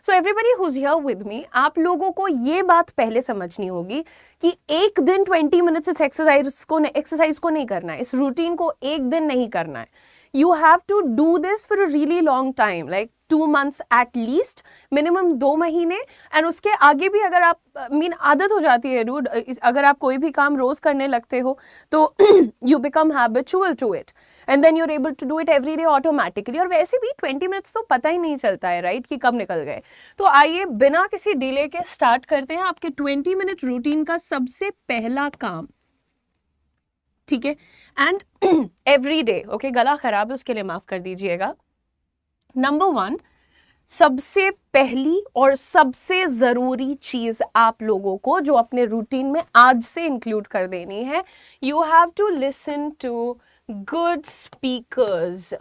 So everybody whose here with me, आप लोगों को ये बात पहले समझनी होगी कि एक दिन 20 मिनट्स इस एक्सरसाइज को नहीं करना है, इस रूटीन को एक दिन नहीं करना है. You have to do this for a really long time, like 2 months at least, minimum 2 महीने. एंड उसके आगे भी अगर आप आदत हो जाती है डूड, अगर आप कोई भी काम रोज करने लगते हो तो you become habitual to it and then you're able to do it every day automatically. और वैसे भी 20 मिनट्स तो पता ही नहीं चलता है राइट कि कब निकल गए. तो आइए बिना किसी डिले के स्टार्ट करते हैं आपके 20 मिनट रूटीन का सबसे पहला काम. ठीक है, एंड एवरी डे. ओके, गला खराब है उसके लिए माफ कर दीजिएगा. नंबर 1, सबसे पहली और सबसे जरूरी चीज आप लोगों को जो अपने रूटीन में आज से इंक्लूड कर देनी है, you have to listen to good speakers.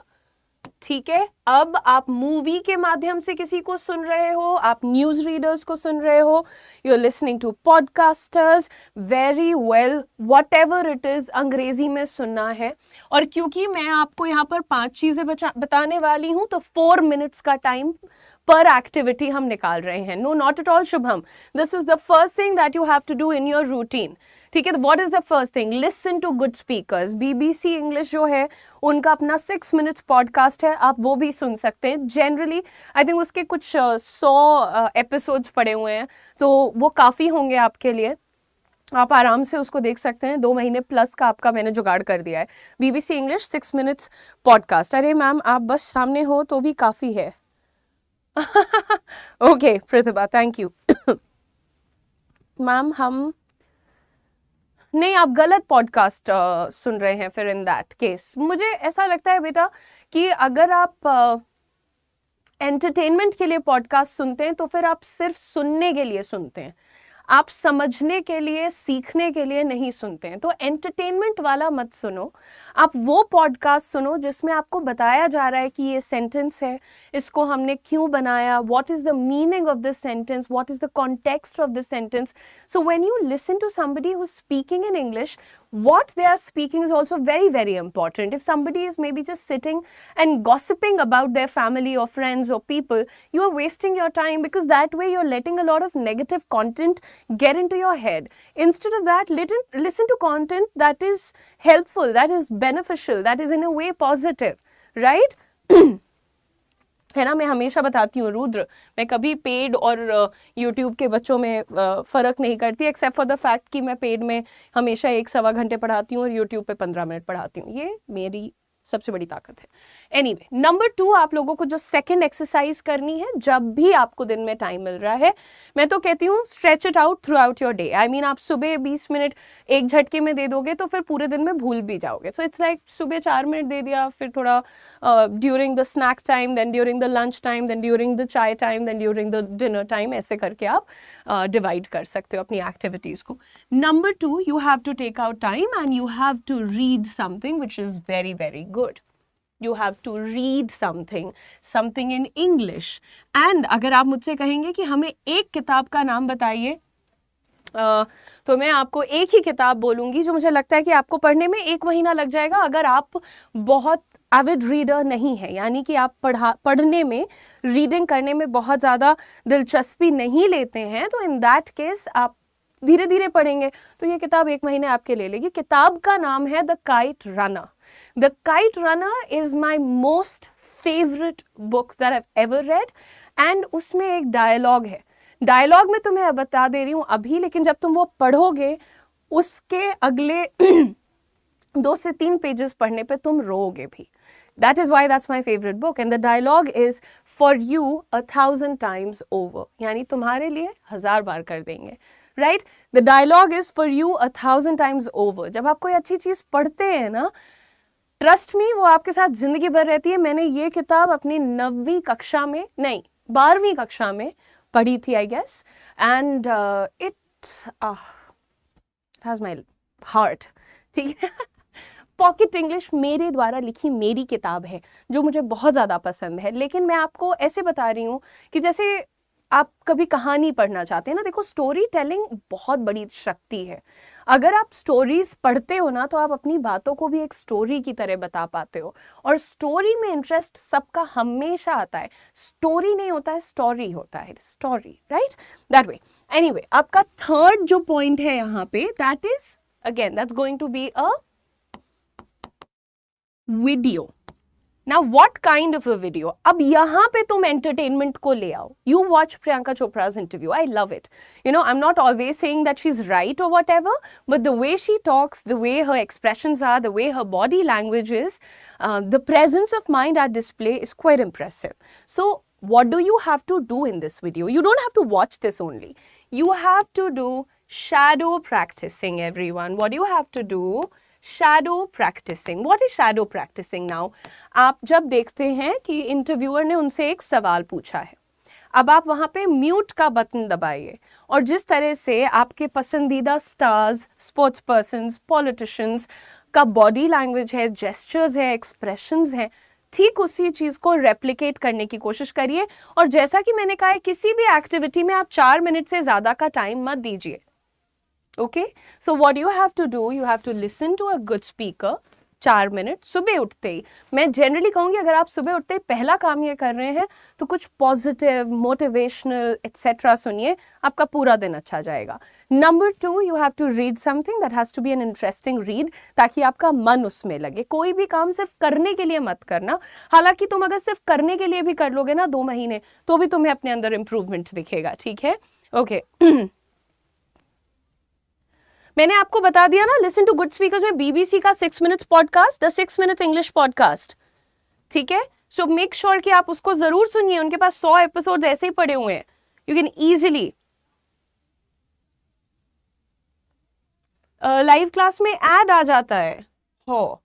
ठीक है, अब आप मूवी के माध्यम से किसी को सुन रहे हो, आप न्यूज रीडर्स को सुन रहे हो, you are listening to podcasters, very well, whatever it is, अंग्रेजी में सुनना है. और क्योंकि मैं आपको यहाँ पर 5 चीजें बताने वाली हूँ तो 4 मिनट्स का टाइम पर एक्टिविटी हम निकाल रहे हैं. No, not at all Shubham, this is the first thing that you have to do in your routine. ठीक है, what is the first thing? Listen to good speakers. BBC English जो है उनका अपना 6 मिनट्स पॉडकास्ट है, आप वो भी सुन सकते हैं. जनरली आई थिंक उसके कुछ 100 एपिसोड्स पड़े हुए हैं, तो वो काफ़ी होंगे आपके लिए. आप आराम से उसको देख सकते हैं. 2 महीने प्लस का आपका मैंने जुगाड़ कर दिया है. BBC English 6 minutes podcast. अरे मैम आप बस सामने हो तो भी काफ़ी है. Okay Pratibha, thank you. Ma'am हम नहीं, आप गलत पॉडकास्ट सुन रहे हैं फिर. इन दैट केस मुझे ऐसा लगता है बेटा कि अगर आप एंटरटेनमेंट के लिए पॉडकास्ट सुनते हैं तो फिर आप सिर्फ सुनने के लिए सुनते हैं, आप समझने के लिए, सीखने के लिए नहीं सुनते हैं. तो एंटरटेनमेंट वाला मत सुनो, आप वो पॉडकास्ट सुनो जिसमें आपको बताया जा रहा है कि ये सेंटेंस है, इसको हमने क्यों बनाया, what is the meaning of this sentence, what is the context of this sentence. So when you listen to somebody who is speaking in English, what they are speaking is also very, very important. If somebody is maybe just sitting and gossiping about their family or friends or people, you are wasting your time, because that way you're letting a lot of negative content get into your head. Instead of that, listen to content that is helpful, that is beneficial, that is in a way positive, right? है ना, मैं हमेशा बताती हूँ रुद्र, मैं कभी paid और YouTube के बच्चों में फ़र्क नहीं करती, एक्सेप्ट फॉर द फैक्ट कि मैं पेड में हमेशा 1-1.25 घंटे पढ़ाती हूँ और यूट्यूब पे 15 मिनट पढ़ाती हूँ. ये मेरी सबसे बड़ी ताकत है. एनीवे, नंबर 2, आप लोगों को जो सेकंड एक्सरसाइज करनी है जब भी आपको दिन में टाइम मिल रहा है, मैं तो कहती हूँ stretch it out through out your day. I mean आप सुबह 20 मिनट एक झटके में दे दोगे तो फिर पूरे दिन में भूल भी जाओगे. सो इट्स लाइक सुबह 4 मिनट दे दिया, फिर थोड़ा during the snack time, then during the lunch time, then during the chai time, then during the dinner time. ऐसे करके आप डिवाइड कर सकते हो अपनी एक्टिविटीज़ को. Number 2, you have to take out time and you have to read something which is very, very good. You have to read something in English. And अगर आप मुझसे कहेंगे कि हमें एक किताब का नाम बताइए, तो मैं आपको एक ही किताब बोलूँगी जो मुझे लगता है कि आपको पढ़ने में 1 महीना लग जाएगा. अगर आप बहुत एविड रीडर नहीं है, यानी कि आप पढ़ने में, रीडिंग करने में बहुत ज़्यादा दिलचस्पी नहीं लेते हैं, तो इन दैट केस आप धीरे धीरे पढ़ेंगे तो ये किताब 1 महीने आपके ले लेगी. किताब का नाम है the kite runner. The Kite Runner is my most favorite book that I've ever read. And उसमें एक डायलॉग है. डायलॉग में तुम्हें बता दे रही हूँ अभी, लेकिन जब तुम वो पढ़ोगे उसके अगले 2 से 3 पेजेस पढ़ने पे तुम रोओगे भी. That is why that's my favorite book. And the dialogue is for you 1,000 times over. यानी तुम्हारे लिए 1000 बार कर देंगे. Right? The dialogue is for you 1,000 times over. जब आप कोई अच्छी चीज़ पढ़ते हैं ना, ट्रस्ट मी, वो आपके साथ जिंदगी भर रहती है. मैंने ये किताब अपनी 9वीं कक्षा में, नहीं 12वीं कक्षा में पढ़ी थी I guess, and it has my heart. ठीक है, पॉकेट इंग्लिश मेरे द्वारा लिखी मेरी किताब है जो मुझे बहुत ज़्यादा पसंद है. लेकिन मैं आपको ऐसे बता रही हूँ कि जैसे आप कभी कहानी पढ़ना चाहते हैं ना, देखो स्टोरी टेलिंग बहुत बड़ी शक्ति है। अगर आप स्टोरीज पढ़ते हो ना तो आप अपनी बातों को भी एक स्टोरी की तरह बता पाते हो, और स्टोरी में इंटरेस्ट सबका हमेशा आता है। स्टोरी नहीं होता है, स्टोरी होता है, story, right, that way. Anyway, आपका थर्ड जो पॉइंट है यहाँ पे, that is again that's going to be a video. Now what kind of a video? अब यहाँ पे तुम entertainment को ले आओ. You watch Priyanka Chopra's interview. I love it. You know, I'm not always saying that she's right or whatever, but the way she talks, the way her expressions are, the way her body language is, the presence of mind at display is quite impressive. So what do you have to do in this video? You don't have to watch this only. You have to do shadow practicing, everyone. What do you have to do? Shadow practicing. What is shadow practicing? Now आप जब देखते हैं कि interviewer ने उनसे एक सवाल पूछा है, अब आप वहाँ पे म्यूट का बटन दबाइए, और जिस तरह से आपके पसंदीदा स्टार्स, स्पोर्ट्स पर्सन्स, पॉलिटिशियंस का बॉडी लैंग्वेज है, जेस्चर्स है, एक्सप्रेशंस हैं, ठीक उसी चीज़ को रेप्लिकेट करने की कोशिश करिए। और जैसा कि मैंने कहा है, किसी भी एक्टिविटी में आप 4 मिनट से ज़्यादा का टाइम मत दीजिए। Okay, so what you have to do, you have to listen to a good speaker 4 minute सुबह उठते ही। मैं जनरली कहूँगी अगर आप सुबह उठते ही पहला काम ये कर रहे हैं तो कुछ पॉजिटिव, मोटिवेशनल एक्सेट्रा सुनिए, आपका पूरा दिन अच्छा जाएगा। Number 2, you have to read something that has to be an interesting read, ताकि आपका मन उसमें लगे। कोई भी काम सिर्फ करने के लिए मत करना, हालांकि तुम अगर सिर्फ करने के लिए भी कर लोगे ना 2 महीने, तो भी तुम्हें अपने अंदर इम्प्रूवमेंट दिखेगा, ठीक है? ओके मैंने आपको बता दिया ना, लिसन टू गुड स्पीकर्स में बीबीसी का 6 minutes podcast, the 6 minutes English podcast, ठीक है? सो मेक श्योर कि आप उसको जरूर सुनिए, उनके पास 100 एपिसोड ऐसे ही पड़े हुए हैं, you can easily. Live class में ऐड आ जाता है हो,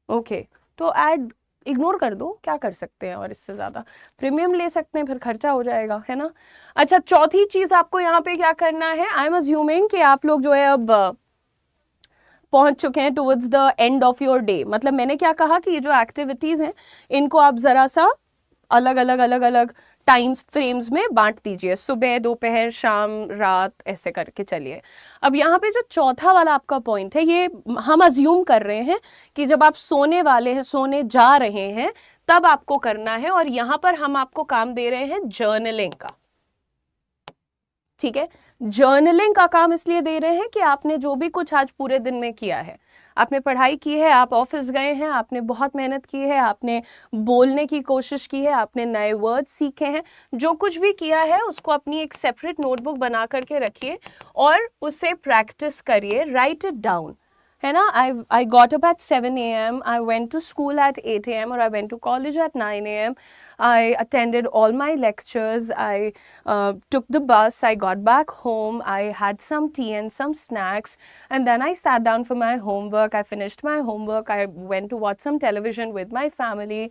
ओके, तो ऐड इग्नोर कर दो, क्या कर सकते हैं, और इससे ज़्यादा प्रीमियम ले सकते हैं, फिर खर्चा हो जाएगा, है ना? अच्छा, चौथी चीज़ आपको यहाँ पे क्या करना है, आई एम अज्यूमिंग कि आप लोग जो है अब पहुँच चुके हैं towards the end of your day. मतलब मैंने क्या कहा कि ये जो एक्टिविटीज़ हैं इनको आप ज़रा सा अलग अलग टाइम्स फ्रेम्स में बांट दीजिए, सुबह, दोपहर, शाम, रात, ऐसे करके चलिए। अब यहाँ पे जो चौथा वाला आपका पॉइंट है, ये हम अज्यूम कर रहे हैं कि जब आप सोने वाले हैं, सोने जा रहे हैं, तब आपको करना है, और यहाँ पर हम आपको काम दे रहे हैं जर्नलिंग का, ठीक है? जर्नलिंग का काम इसलिए दे रहे हैं कि आपने जो भी कुछ आज पूरे दिन में किया है, आपने पढ़ाई की है, आप ऑफिस गए हैं, आपने बहुत मेहनत की है, आपने बोलने की कोशिश की है, आपने नए वर्ड सीखे हैं, जो कुछ भी किया है उसको अपनी एक सेपरेट नोटबुक बना करके रखिए और उसे प्रैक्टिस करिए, राइट इट डाउन, है ना? I got up at 7 a.m. I went to school at 8 a.m. or I went to college at 9 a.m. I attended all my lectures. I took the bus. I got back home. I had some tea and some snacks. And then I sat down for my homework. I finished my homework. I went to watch some television with my family.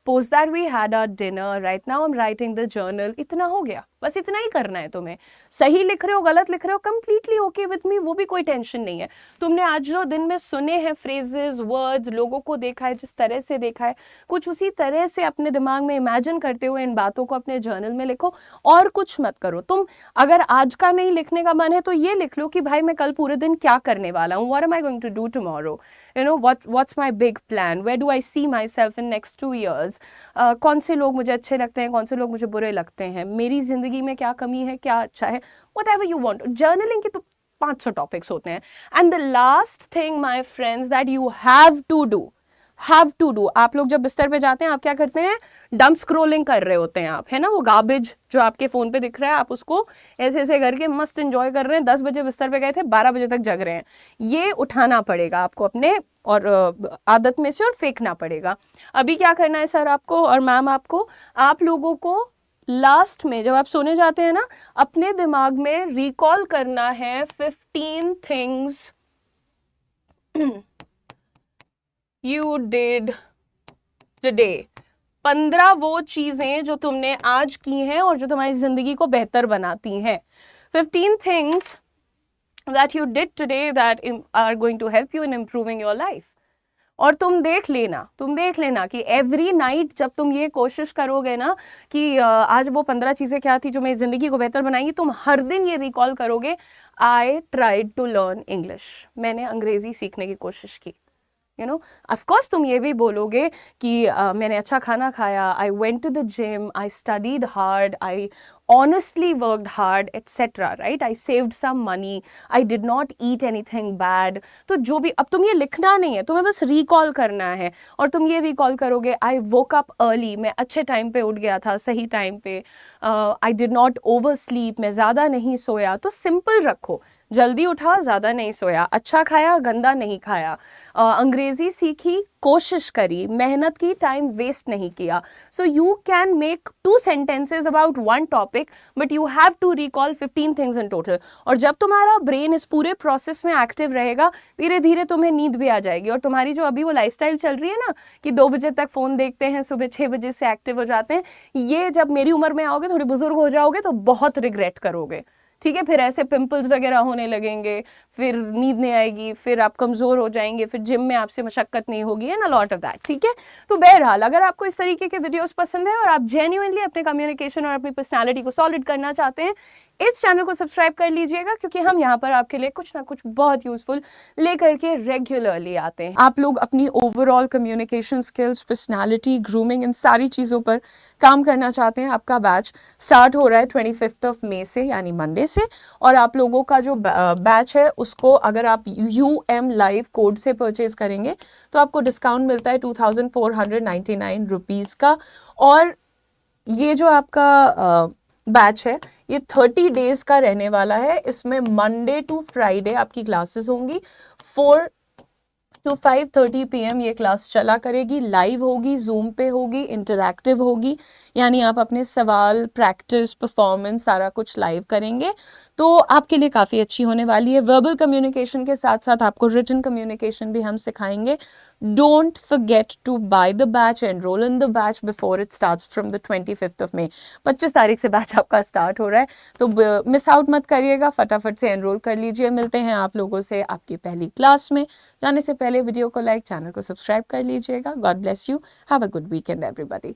Post that we had our dinner. Right now I'm writing the journal. इतना हो गया, बस इतना ही करना है तुम्हें। सही लिख रहे हो, गलत लिख रहे हो, completely okay with me, वो भी कोई टेंशन नहीं है। तुमने आज जो दिन में सुने हैं फ्रेजेस, वर्ड्स, लोगों को देखा है, जिस तरह से देखा है, कुछ उसी तरह से अपने दिमाग में इमेजिन करते हुए इन बातों को अपने जर्नल में लिखो, और कुछ मत करो। तुम अगर आज का नहीं लिखने का मन है तो ये लिख लो कि भाई मैं कल पूरे दिन क्या करने वाला हूँ, what am I going to do tomorrow, you know, what's my big plan, where do I see myself in next 2 years, कौन से लोग मुझे अच्छे लगते हैं, कौन से लोग मुझे बुरे लगते हैं, मेरी जिंदगी में क्या कमी है, क्या अच्छा है, whatever you want। जर्नलिंग के तो 500 टॉपिक्स होते हैं। And the last thing my friends that you have to do, आप लोग जब बिस्तर पे जाते हैं आप क्या करते हैं, डम स्क्रोलिंग कर रहे होते हैं आप, है ना? वो गार्बेज जो आपके फोन पे दिख रहा है, आप उसको ऐसे ऐसे करके मस्त एंजॉय कर रहे हैं। 10 बजे बिस्तर पे गए थे, 12 बजे तक जग रहे हैं। ये उठाना पड़ेगा आपको अपने और आदत में से, और फेंकना पड़ेगा। अभी क्या करना है सर आपको और मैम आपको, आप लोगों को लास्ट में जब आप सोने जाते हैं ना, अपने दिमाग में रिकॉल करना है 15 थिंग्स यू डिड टुडे। 15 वो चीजें जो तुमने आज की हैं और जो तुम्हारी जिंदगी को बेहतर बनाती हैं। 15 things that you did today that are going to help you in improving your life. और तुम देख लेना कि एवरी नाइट जब तुम ये कोशिश करोगे ना कि आज वो 15 चीज़ें क्या थी जो मेरी ज़िंदगी को बेहतर बनाएंगी, तुम हर दिन ये रिकॉल करोगे, I tried to learn English, मैंने अंग्रेज़ी सीखने की कोशिश की। ऑफकोर्स तुम ये भी बोलोगे कि मैंने अच्छा खाना खाया, I went to the gym, I studied hard, I honestly worked hard etcetera, right, I saved some money, I did not eat anything bad. तो जो भी, अब तुम ये लिखना नहीं है, तुम्हें बस रिकॉल करना है, और तुम ये रिकॉल करोगे, आई वोक अप अर्ली, मैं अच्छे टाइम पे उठ गया था, सही टाइम पे, आई डिड नॉट ओवर स्लीप, मैं ज़्यादा नहीं सोया। तो सिंपल रखो, जल्दी उठा, ज़्यादा नहीं सोया, अच्छा खाया, गंदा नहीं खाया, अंग्रेज़ी सीखी, कोशिश करी, मेहनत की, टाइम वेस्ट नहीं किया। So you can make 2 sentences about 1 topic, but you have to recall 15 things in total. और जब तुम्हारा ब्रेन इस पूरे प्रोसेस में एक्टिव रहेगा, धीरे धीरे तुम्हें नींद भी आ जाएगी। और तुम्हारी जो अभी वो लाइफस्टाइल चल रही है ना कि 2 बजे तक फ़ोन देखते हैं, सुबह 6 बजे से एक्टिव हो जाते हैं, ये जब मेरी उम्र में आओगे, थोड़े बुजुर्ग हो जाओगे, तो बहुत रिग्रेट करोगे। ठीक है, फिर ऐसे पिंपल्स वगैरह होने लगेंगे, फिर नींद नहीं आएगी, फिर आप कमज़ोर हो जाएंगे, फिर जिम में आपसे मशक्क़त नहीं होगी, and a lot of that. ठीक है, तो बहरहाल अगर आपको इस तरीके के वीडियोस पसंद है और आप जेन्युइनली अपने कम्युनिकेशन और अपनी पर्सनालिटी को सॉलिड करना चाहते हैं, इस चैनल को सब्सक्राइब कर लीजिएगा, क्योंकि हम यहाँ पर आपके लिए कुछ ना कुछ बहुत यूजफुल लेकर के रेगुलरली आते हैं। आप लोग अपनी overall communication skills, personality, grooming, इन सारी चीज़ों पर काम करना चाहते हैं, आपका बैच स्टार्ट हो रहा है 25 मई से, यानी मंडे से। और आप लोगों का जो बैच है उसको अगर आप UM लाइव कोड से परचेज करेंगे तो आपको डिस्काउंट मिलता है 2499 रुपीज़ का। और ये जो आपका बैच है ये 30 डेज का रहने वाला है। इसमें मंडे टू फ्राइडे आपकी क्लासेस होंगी, 4 to 5:30 PM ये क्लास चला करेगी, लाइव होगी, जूम पे होगी, इंटरैक्टिव होगी, यानी आप अपने सवाल, प्रैक्टिस, परफॉर्मेंस सारा कुछ लाइव करेंगे, तो आपके लिए काफ़ी अच्छी होने वाली है। वर्बल कम्युनिकेशन के साथ साथ आपको रिटन कम्युनिकेशन भी हम सिखाएंगे। Don't forget to buy the batch, enroll in the batch before it starts from the 25 May. 25 तारीख से बैच आपका स्टार्ट हो रहा है, तो मिस आउट मत करिएगा, फटाफट से एनरोल कर लीजिए। मिलते हैं आप लोगों से आपकी पहली क्लास में। जाने से पहले वीडियो को लाइक, चैनल को सब्सक्राइब कर लीजिएगा। God bless you, have a good weekend everybody.